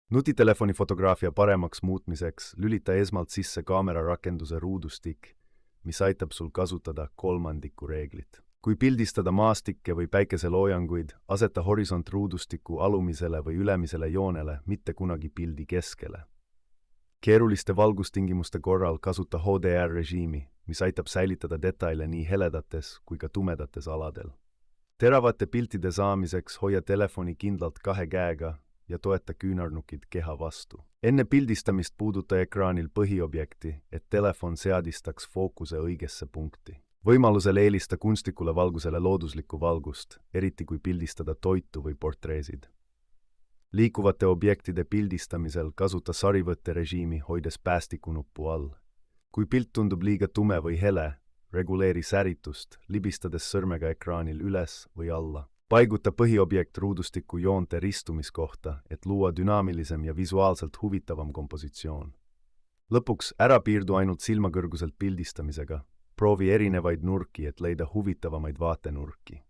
Nutitelefoni fotograafia paremaks muutmiseks lülita esmalt sisse kaamera rakenduse ruudustik, mis aitab sul kasutada kolmandiku reeglit. Kui pildistada maastikke või päikeseloojanguid, aseta horisont ruudustiku alumisele või ülemisele joonele, mitte kunagi pildi keskele. Keeruliste valgustingimuste korral kasuta HDR-režiimi, mis aitab säilitada detaile nii heledates kui ka tumedates aladel. Teravate piltide saamiseks hoia telefoni kindlalt 2 käega ja toeta küünarnukid keha vastu. Enne pildistamist puuduta ekraanil põhiobjekti, et telefon seadistaks fookuse õigesse punkti. Võimalusel eelista kunstlikule valgusele looduslikku valgust, eriti kui pildistada toitu või portreesid. Liikuvate objektide pildistamisel kasuta sarivõtterežiimi, hoides päästikunuppu all. Kui pilt tundub liiga tume või hele, reguleeri säritust, libistades sõrmega ekraanil üles või alla. Paiguta põhiobjekt ruudustiku joonte ristumiskohta, et luua dünaamilisem ja visuaalselt huvitavam kompositsioon. Lõpuks ära piirdu ainult silmakõrguselt pildistamisega. Proovi erinevaid nurki, et leida huvitavamaid vaatenurki.